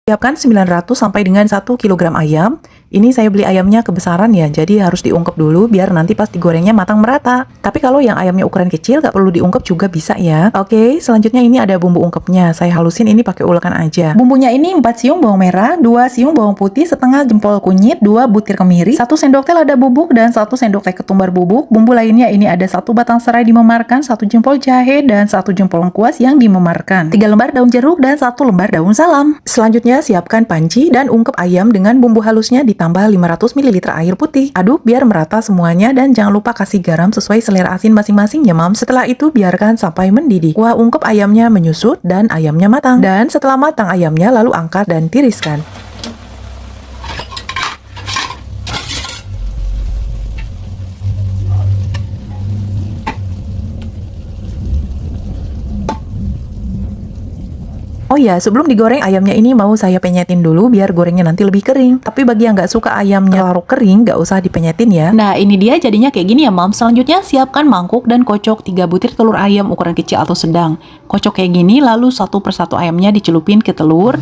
Siapkan 900 sampai dengan 1 kilogram ayam. Ini saya beli ayamnya kebesaran ya, jadi harus diungkep dulu biar nanti pas digorengnya matang merata. Tapi kalau yang ayamnya ukuran kecil gak perlu diungkep juga bisa ya. Oke, selanjutnya ini ada bumbu ungkepnya. Saya halusin ini pakai ulekan aja. Bumbunya ini 4 siung bawang merah, 2 siung bawang putih, setengah jempol kunyit, 2 butir kemiri, 1 sendok teh lada bubuk, dan 1 sendok teh ketumbar bubuk. Bumbu lainnya ini ada 1 batang serai dimemarkan, 1 jempol jahe, dan 1 jempol lengkuas yang dimemarkan, 3 lembar daun jeruk, dan 1 lembar daun salam. Selanjutnya siapkan panci dan ungkep ayam dengan bumbu halusnya ditambah 500 ml air putih. Aduk biar merata semuanya dan jangan lupa kasih garam sesuai selera asin masing-masing ya Mams. Setelah itu biarkan sampai mendidih. Kuah ungkep ayamnya menyusut dan ayamnya matang. Dan setelah matang ayamnya lalu angkat dan tiriskan. Oh ya, sebelum digoreng ayamnya ini mau saya penyetin dulu biar gorengnya nanti lebih kering. Tapi bagi yang nggak suka ayamnya larut kering, nggak usah dipenyetin ya. Nah, ini dia jadinya kayak gini ya, Mom. Selanjutnya siapkan mangkuk dan kocok 3 butir telur ayam ukuran kecil atau sedang. Kocok kayak gini, lalu satu persatu ayamnya dicelupin ke telur.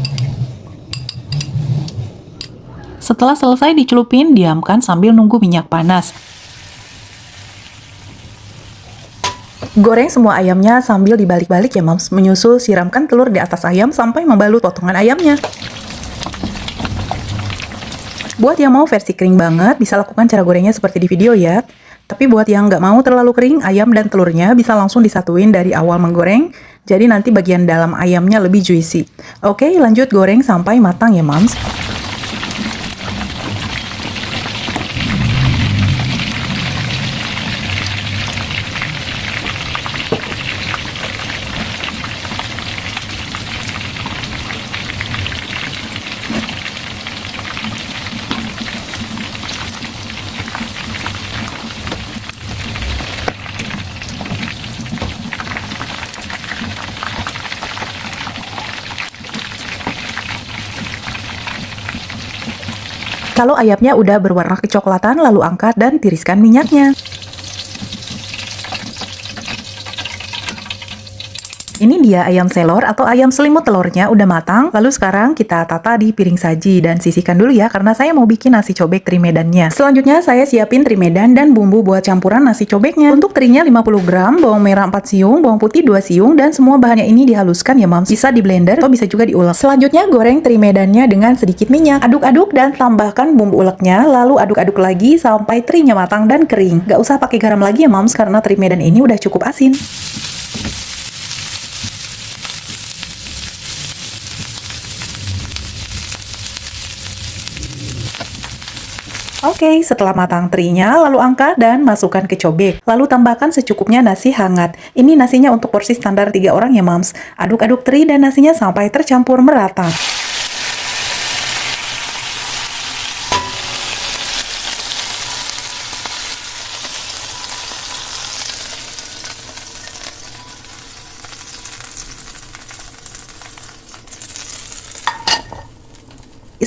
Setelah selesai dicelupin, diamkan sambil nunggu minyak panas. Goreng semua ayamnya sambil dibalik-balik ya Mams. Menyusul siramkan telur di atas ayam sampai membalut potongan ayamnya. Buat yang mau versi kering banget, bisa lakukan cara gorengnya seperti di video ya. Tapi buat yang nggak mau terlalu kering, ayam dan telurnya bisa langsung disatuin dari awal menggoreng. Jadi nanti bagian dalam ayamnya lebih juicy. Oke, lanjut goreng sampai matang ya Mams. Kalau ayamnya udah berwarna kecoklatan, lalu angkat dan tiriskan minyaknya. Ini dia ayam selor atau ayam selimut telurnya udah matang. Lalu sekarang kita tata di piring saji dan sisihkan dulu ya karena saya mau bikin nasi cobek teri medannya. Selanjutnya saya siapin teri medan dan bumbu buat campuran nasi cobeknya. Untuk terinya 50 gram, bawang merah 4 siung, bawang putih 2 siung, dan semua bahannya ini dihaluskan ya Mams. Bisa di blender atau bisa juga diulek. Selanjutnya goreng teri medannya dengan sedikit minyak. Aduk-aduk dan tambahkan bumbu uleknya, lalu aduk-aduk lagi sampai terinya matang dan kering. Gak usah pakai garam lagi ya Mams karena teri medan ini udah cukup asin. Oke, setelah matang terinya, lalu angkat dan masukkan ke cobek. Lalu tambahkan secukupnya nasi hangat. Ini nasinya untuk porsi standar 3 orang ya Mams. Aduk-aduk teri dan nasinya sampai tercampur merata.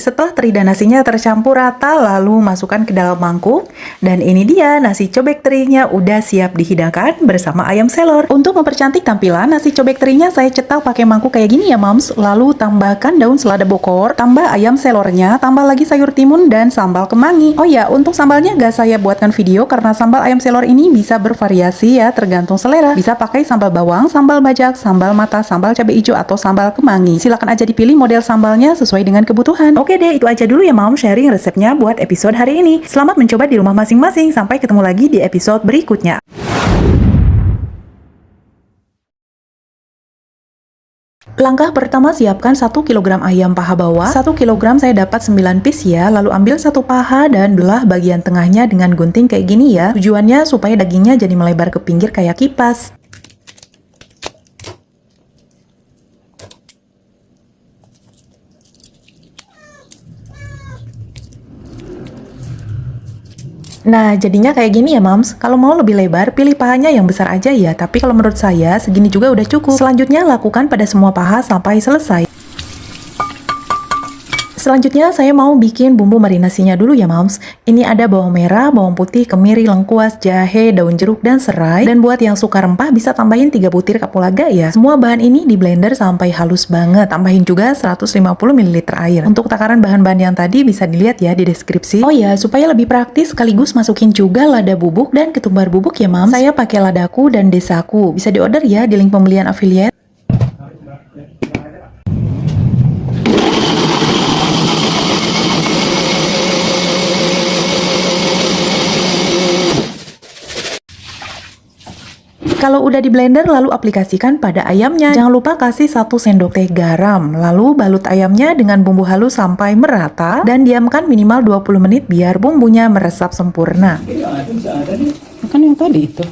Setelah teri dan nasinya tercampur rata, lalu masukkan ke dalam mangkuk. Dan ini dia, nasi cobek terinya udah siap dihidangkan bersama ayam selor. Untuk mempercantik tampilan, nasi cobek terinya saya cetak pakai mangkuk kayak gini ya Mams. Lalu tambahkan daun selada bokor, tambah ayam selornya, tambah lagi sayur timun dan sambal kemangi. Oh ya, untuk sambalnya gak saya buatkan video karena sambal ayam selor ini bisa bervariasi ya, tergantung selera. Bisa pakai sambal bawang, sambal bajak, sambal mata, sambal cabai hijau, atau sambal kemangi. Silakan aja dipilih model sambalnya sesuai dengan kebutuhan. Oke deh, itu aja dulu ya Mom sharing resepnya buat episode hari ini. Selamat mencoba di rumah masing-masing. Sampai ketemu lagi di episode berikutnya. Langkah pertama, siapkan 1 kg ayam paha bawah. 1 kg saya dapat 9 piece ya. Lalu ambil satu paha dan belah bagian tengahnya dengan gunting kayak gini ya. Tujuannya supaya dagingnya jadi melebar ke pinggir kayak kipas. Nah, jadinya kayak gini ya Mams. Kalau mau lebih lebar, pilih pahanya yang besar aja ya. Tapi kalau menurut saya, segini juga udah cukup. Selanjutnya, lakukan pada semua paha sampai selesai. Selanjutnya saya mau bikin bumbu marinasinya dulu ya moms. Ini ada bawang merah, bawang putih, kemiri, lengkuas, jahe, daun jeruk, dan serai. Dan buat yang suka rempah bisa tambahin 3 butir kapulaga ya. Semua bahan ini di blender sampai halus banget. Tambahin juga 150 ml air. Untuk takaran bahan-bahan yang tadi bisa dilihat ya di deskripsi. Oh ya, supaya lebih praktis sekaligus masukin juga lada bubuk dan ketumbar bubuk ya moms. Saya pakai ladaku dan desaku. Bisa diorder ya di link pembelian affiliate. Kalau udah di blender lalu aplikasikan pada ayamnya. Jangan lupa kasih 1 sendok teh garam. Lalu balut ayamnya dengan bumbu halus sampai merata dan diamkan minimal 20 menit biar bumbunya meresap sempurna. Kan yang tadi itu.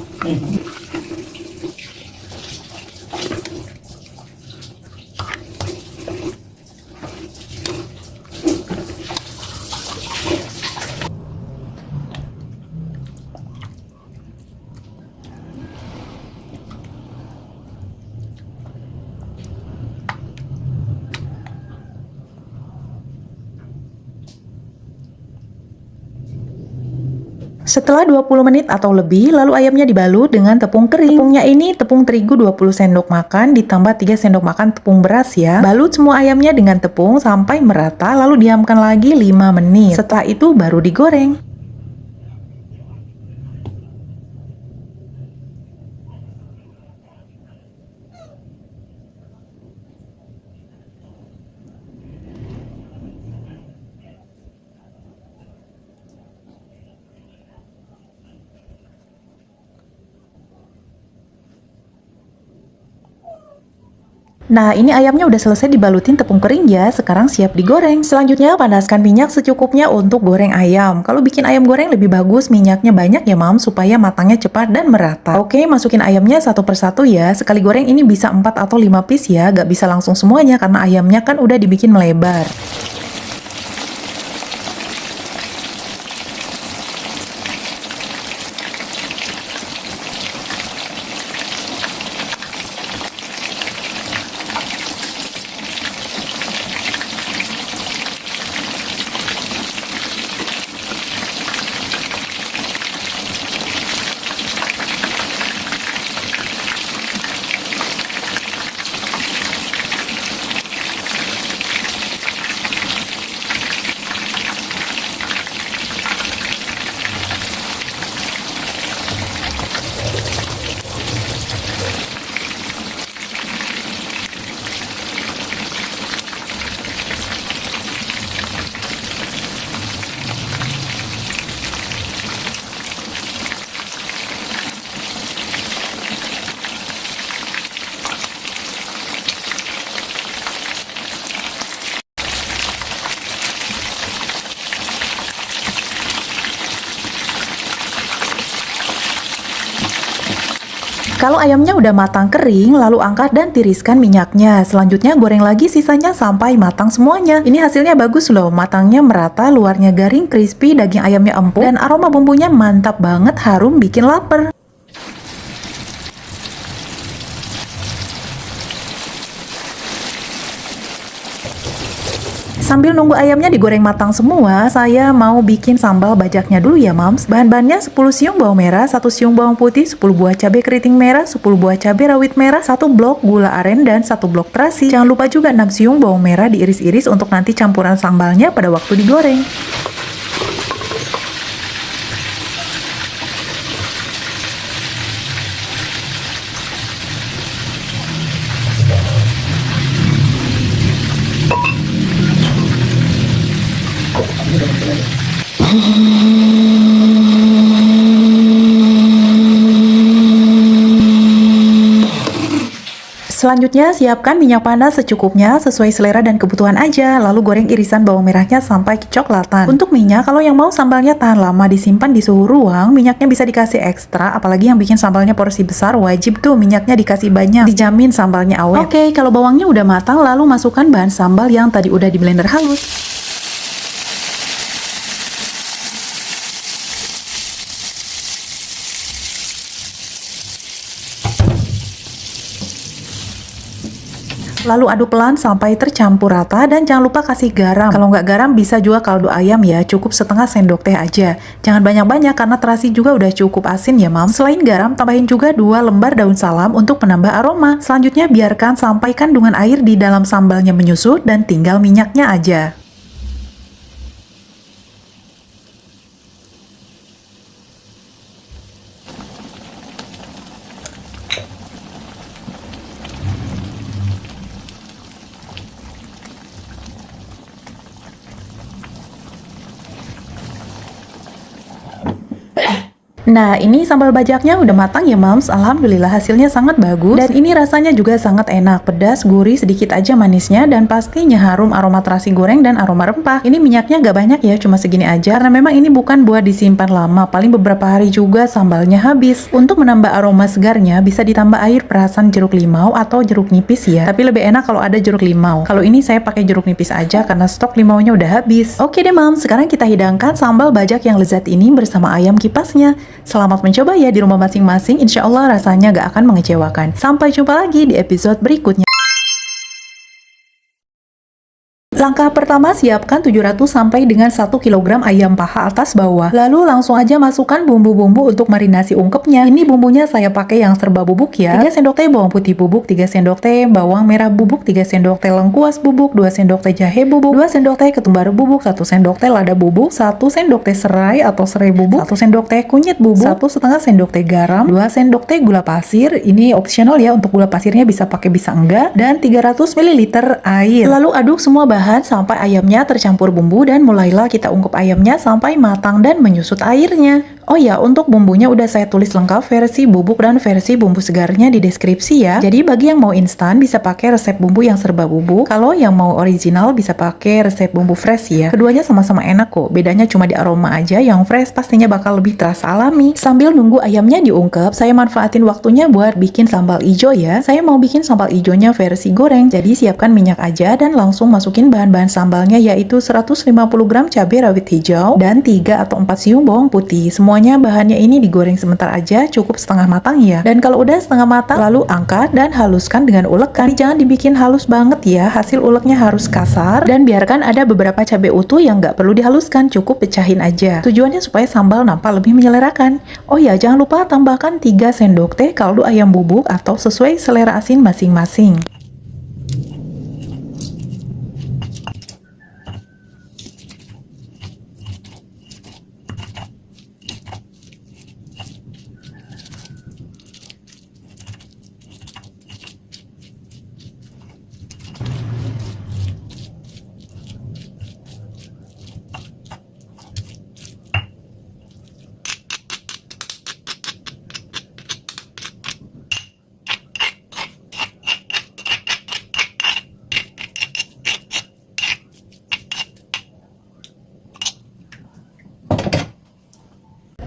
Setelah 20 menit atau lebih, lalu ayamnya dibalut dengan tepung kering. Tepungnya ini tepung terigu 20 sendok makan ditambah 3 sendok makan tepung beras ya. Balut semua ayamnya dengan tepung sampai merata, lalu diamkan lagi 5 menit. Setelah itu baru digoreng. Nah, ini ayamnya udah selesai dibalutin tepung kering ya, sekarang siap digoreng. Selanjutnya, panaskan minyak secukupnya untuk goreng ayam. Kalau bikin ayam goreng lebih bagus minyaknya banyak ya mam, supaya matangnya cepat dan merata. Oke, masukin ayamnya satu persatu ya. Sekali goreng ini bisa 4 atau 5 piece ya, gak bisa langsung semuanya karena ayamnya kan udah dibikin melebar. Kalau ayamnya udah matang kering, lalu angkat dan tiriskan minyaknya. Selanjutnya goreng lagi sisanya sampai matang semuanya. Ini hasilnya bagus loh, matangnya merata, luarnya garing, crispy, daging ayamnya empuk, dan aroma bumbunya mantap banget, harum, bikin lapar. Sambil nunggu ayamnya digoreng matang semua, saya mau bikin sambal bajaknya dulu ya mams. Bahan-bahannya 10 siung bawang merah, 1 siung bawang putih, 10 buah cabai keriting merah, 10 buah cabai rawit merah, 1 blok gula aren, dan 1 blok terasi. Jangan lupa juga 6 siung bawang merah diiris-iris untuk nanti campuran sambalnya pada waktu digoreng. Selanjutnya, siapkan minyak panas secukupnya sesuai selera dan kebutuhan aja. Lalu goreng irisan bawang merahnya sampai kecoklatan. Untuk minyak, kalau yang mau sambalnya tahan lama disimpan di suhu ruang, minyaknya bisa dikasih ekstra. Apalagi yang bikin sambalnya porsi besar, wajib tuh minyaknya dikasih banyak. Dijamin sambalnya awet. Oke, kalau bawangnya udah matang, lalu masukkan bahan sambal yang tadi udah di blender halus. Lalu aduk pelan sampai tercampur rata dan jangan lupa kasih garam. Kalau nggak garam bisa juga kaldu ayam ya, cukup setengah sendok teh aja. Jangan banyak-banyak karena terasi juga udah cukup asin ya mam. Selain garam, tambahin juga 2 lembar daun salam untuk menambah aroma. Selanjutnya biarkan sampai kandungan air di dalam sambalnya menyusut dan tinggal minyaknya aja. Nah, ini sambal bajaknya udah matang ya, Mams. Alhamdulillah hasilnya sangat bagus. Dan ini rasanya juga sangat enak. Pedas, gurih, sedikit aja manisnya. Dan pastinya harum aroma terasi goreng dan aroma rempah. Ini minyaknya gak banyak ya, cuma segini aja. Karena memang ini bukan buat disimpan lama. Paling beberapa hari juga sambalnya habis. Untuk menambah aroma segarnya, bisa ditambah air perasan jeruk limau atau jeruk nipis ya. Tapi lebih enak kalau ada jeruk limau. Kalau ini saya pakai jeruk nipis aja karena stok limaunya udah habis. Oke deh, Mams. Sekarang kita hidangkan sambal bajak yang lezat ini bersama ayam kipasnya. Selamat mencoba ya di rumah masing-masing, insya Allah rasanya gak akan mengecewakan. Sampai jumpa lagi di episode berikutnya. Langkah pertama, siapkan 700 sampai dengan 1 kg ayam paha atas bawah. Lalu langsung aja masukkan bumbu-bumbu untuk marinasi ungkepnya. Ini bumbunya saya pakai yang serba bubuk ya. 3 sendok teh bawang putih bubuk, 3 sendok teh bawang merah bubuk, 3 sendok teh lengkuas bubuk, 2 sendok teh jahe bubuk, 2 sendok teh ketumbar bubuk, 1 sendok teh lada bubuk, 1 sendok teh serai atau serai bubuk, 1 sendok teh kunyit bubuk, 1,5 sendok teh garam, 2 sendok teh gula pasir. Ini optional ya, untuk gula pasirnya bisa pakai bisa enggak, dan 300 ml air. Lalu aduk semua bahan sampai ayamnya tercampur bumbu dan mulailah kita ungkep ayamnya sampai matang dan menyusut airnya. Oh ya, untuk bumbunya udah saya tulis lengkap versi bubuk dan versi bumbu segarnya di deskripsi ya. Jadi bagi yang mau instan bisa pakai resep bumbu yang serba bubuk. Kalau yang mau original bisa pakai resep bumbu fresh ya. Keduanya sama-sama enak kok. Bedanya cuma di aroma aja, yang fresh pastinya bakal lebih terasa alami. Sambil nunggu ayamnya diungkep, saya manfaatin waktunya buat bikin sambal ijo ya. Saya mau bikin sambal ijonya versi goreng. Jadi siapkan minyak aja dan langsung masukin bahan-bahan sambalnya, yaitu 150 gram cabai rawit hijau dan 3 atau 4 siung bawang putih. Semuanya bahannya ini digoreng sebentar aja, cukup setengah matang ya. Dan kalau udah setengah matang, lalu angkat dan haluskan dengan ulekan. Jangan dibikin halus banget ya, hasil uleknya harus kasar. Dan biarkan ada beberapa cabai utuh yang nggak perlu dihaluskan, cukup pecahin aja. Tujuannya supaya sambal nampak lebih menyelerakan. Oh ya, jangan lupa tambahkan 3 sendok teh kaldu ayam bubuk atau sesuai selera asin masing-masing.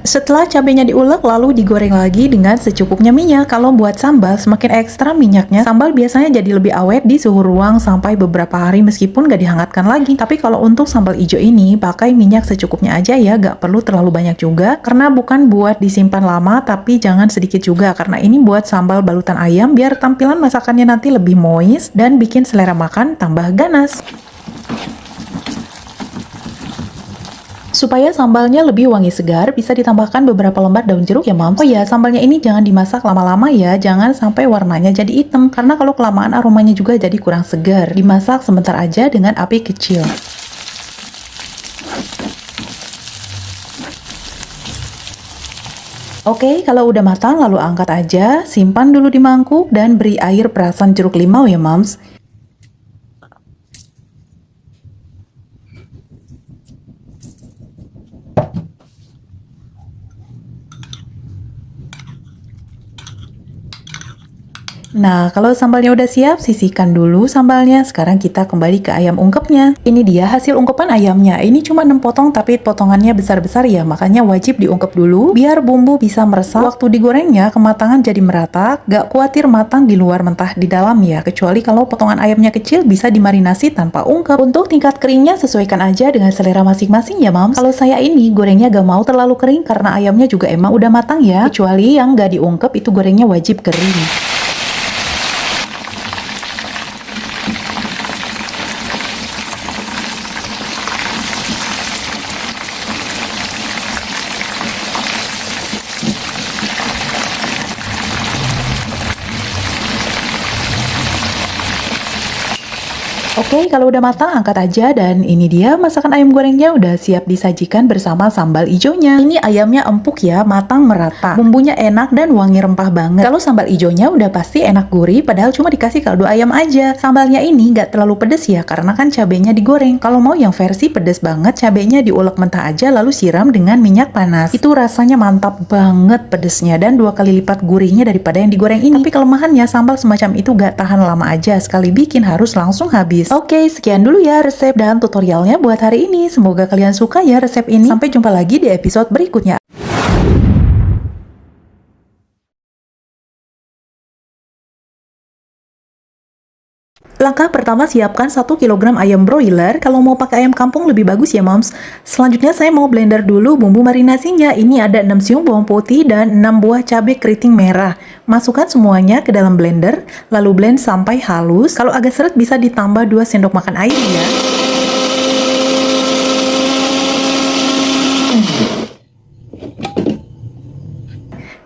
Setelah cabenya diulek, lalu digoreng lagi dengan secukupnya minyak. Kalau buat sambal, semakin ekstra minyaknya, sambal biasanya jadi lebih awet di suhu ruang sampai beberapa hari meskipun gak dihangatkan lagi. Tapi kalau untuk sambal ijo ini, pakai minyak secukupnya aja ya, gak perlu terlalu banyak juga. Karena bukan buat disimpan lama, tapi jangan sedikit juga. Karena ini buat sambal balutan ayam, biar tampilan masakannya nanti lebih moist dan bikin selera makan tambah ganas. Supaya sambalnya lebih wangi segar, bisa ditambahkan beberapa lembar daun jeruk ya, Mams. Oh ya, sambalnya ini jangan dimasak lama-lama ya, jangan sampai warnanya jadi hitam, karena kalau kelamaan aromanya juga jadi kurang segar. Dimasak sebentar aja dengan api kecil. Oke, kalau udah matang lalu angkat aja, simpan dulu di mangkuk dan beri air perasan jeruk limau ya, Mams. Nah, kalau sambalnya udah siap, sisihkan dulu sambalnya. Sekarang kita kembali ke ayam ungkepnya. Ini dia hasil ungkepan ayamnya. Ini cuma 6 potong, tapi potongannya besar-besar ya. Makanya wajib diungkep dulu, biar bumbu bisa meresap. Waktu digorengnya, kematangan jadi merata. Gak khawatir matang di luar mentah di dalam ya. Kecuali kalau potongan ayamnya kecil, bisa dimarinasi tanpa ungkep. Untuk tingkat keringnya, sesuaikan aja dengan selera masing-masing ya, Mams. Kalau saya ini, gorengnya gak mau terlalu kering, karena ayamnya juga emang udah matang ya. Kecuali yang gak diungkep, itu gorengnya wajib kering. Oke, kalau udah matang angkat aja dan ini dia masakan ayam gorengnya udah siap disajikan bersama sambal ijonya. Ini ayamnya empuk ya, matang merata. Bumbunya enak dan wangi rempah banget. Kalau sambal ijonya udah pasti enak gurih padahal cuma dikasih kaldu ayam aja. Sambalnya ini nggak terlalu pedes ya karena kan cabenya digoreng. Kalau mau yang versi pedes banget, cabenya diulek mentah aja lalu siram dengan minyak panas. Itu rasanya mantap banget pedesnya dan 2 kali lipat gurihnya daripada yang digoreng ini. Tapi kelemahannya sambal semacam itu gak tahan lama aja, sekali bikin harus langsung habis. Oke, sekian dulu ya resep dan tutorialnya buat hari ini. Semoga kalian suka ya resep ini. Sampai jumpa lagi di episode berikutnya. Langkah pertama, siapkan 1 kg ayam broiler. Kalau mau pakai ayam kampung lebih bagus ya moms. Selanjutnya saya mau blender dulu bumbu marinasinya. Ini ada 6 siung bawang putih dan 6 buah cabai keriting merah. Masukkan semuanya ke dalam blender, lalu blend sampai halus. Kalau agak seret bisa ditambah 2 sendok makan air ya.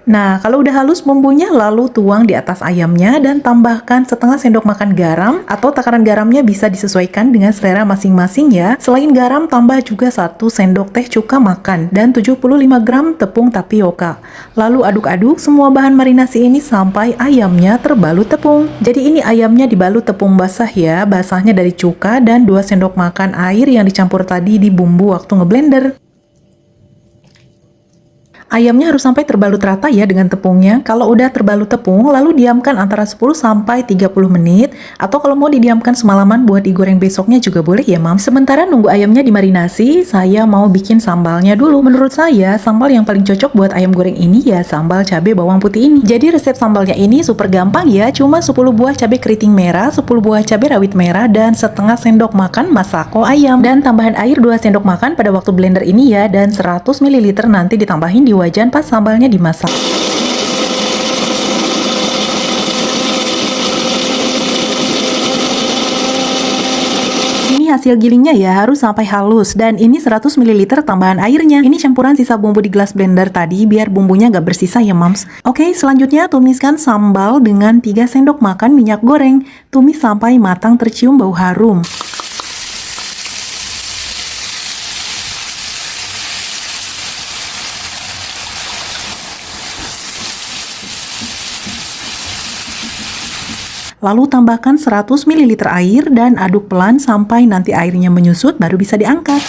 Nah, kalau udah halus bumbunya lalu tuang di atas ayamnya dan tambahkan setengah sendok makan garam atau takaran garamnya bisa disesuaikan dengan selera masing-masing ya. Selain garam, tambah juga 1 sendok teh cuka makan dan 75 gram tepung tapioka. Lalu aduk-aduk semua bahan marinasi ini sampai ayamnya terbalut tepung. Jadi ini ayamnya dibalut tepung basah ya, basahnya dari cuka dan 2 sendok makan air yang dicampur tadi di bumbu waktu ngeblender. Ayamnya harus sampai terbalut rata ya dengan tepungnya. Kalau udah terbalut tepung, lalu diamkan antara 10 sampai 30 menit. Atau kalau mau didiamkan semalaman buat digoreng besoknya juga boleh ya, Mam. Sementara nunggu ayamnya dimarinasi, saya mau bikin sambalnya dulu. Menurut saya, sambal yang paling cocok buat ayam goreng ini ya sambal cabai bawang putih ini. Jadi resep sambalnya ini super gampang ya. Cuma 10 buah cabai keriting merah, 10 buah cabai rawit merah, dan setengah sendok makan masako ayam. Dan tambahan air 2 sendok makan pada waktu blender ini ya. Dan 100 ml nanti ditambahin di wajan pas sambalnya dimasak. Ini hasil gilingnya ya, harus sampai halus. Dan ini 100 ml tambahan airnya. Ini campuran sisa bumbu di gelas blender tadi biar bumbunya gak bersisa ya mams. Oke, selanjutnya tumiskan sambal dengan 3 sendok makan minyak goreng. Tumis sampai matang tercium bau harum. Lalu tambahkan 100 ml air dan aduk pelan sampai nanti airnya menyusut baru bisa diangkat.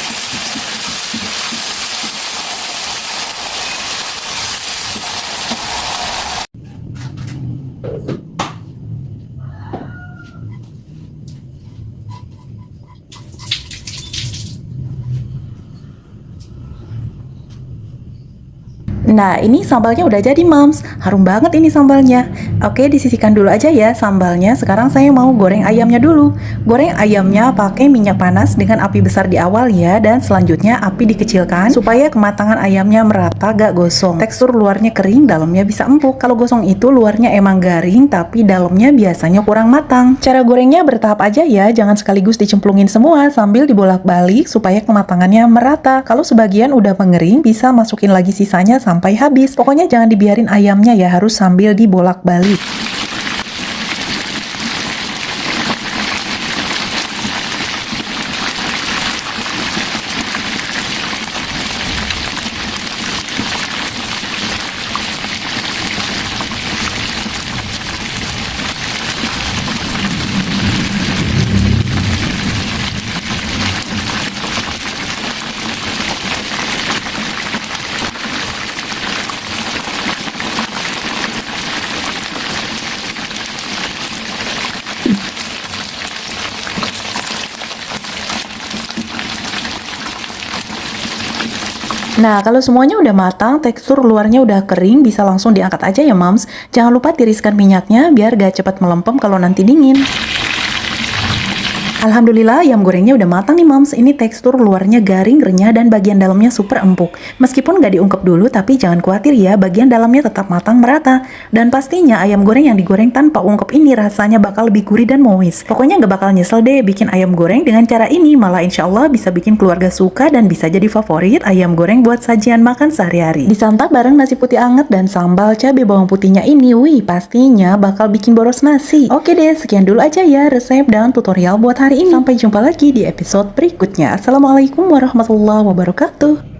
Nah, ini sambalnya udah jadi, Mams. Harum banget ini sambalnya. Oke, disisihkan dulu aja ya sambalnya. Sekarang saya mau goreng ayamnya dulu. Goreng ayamnya pakai minyak panas dengan api besar di awal ya. Dan selanjutnya api dikecilkan supaya kematangan ayamnya merata, gak gosong. Tekstur luarnya kering, dalamnya bisa empuk. Kalau gosong itu luarnya emang garing, tapi dalamnya biasanya kurang matang. Cara gorengnya bertahap aja ya. Jangan sekaligus dicemplungin semua sambil dibolak-balik supaya kematangannya merata. Kalau sebagian udah mengering, bisa masukin lagi sisanya sampai habis. Pokoknya jangan dibiarin ayamnya ya, harus sambil dibolak-balik. Nah, kalau semuanya udah matang, tekstur luarnya udah kering, bisa langsung diangkat aja ya, Mams. Jangan lupa tiriskan minyaknya biar gak cepat melempem kalau nanti dingin. Alhamdulillah ayam gorengnya udah matang nih Mams. Ini tekstur luarnya garing, renyah, dan bagian dalamnya super empuk. Meskipun gak diungkep dulu, tapi jangan khawatir ya, bagian dalamnya tetap matang merata. Dan pastinya ayam goreng yang digoreng tanpa ungkep ini rasanya bakal lebih gurih dan moist. Pokoknya gak bakal nyesel deh bikin ayam goreng dengan cara ini. Malah insya Allah bisa bikin keluarga suka dan bisa jadi favorit ayam goreng buat sajian makan sehari-hari. Disantap bareng nasi putih anget dan sambal cabai bawang putihnya ini, wih pastinya bakal bikin boros nasi. Oke deh, sekian dulu aja ya resep dan tutorial buat hari hari ini. Sampai jumpa lagi di episode berikutnya. Assalamualaikum warahmatullahi wabarakatuh.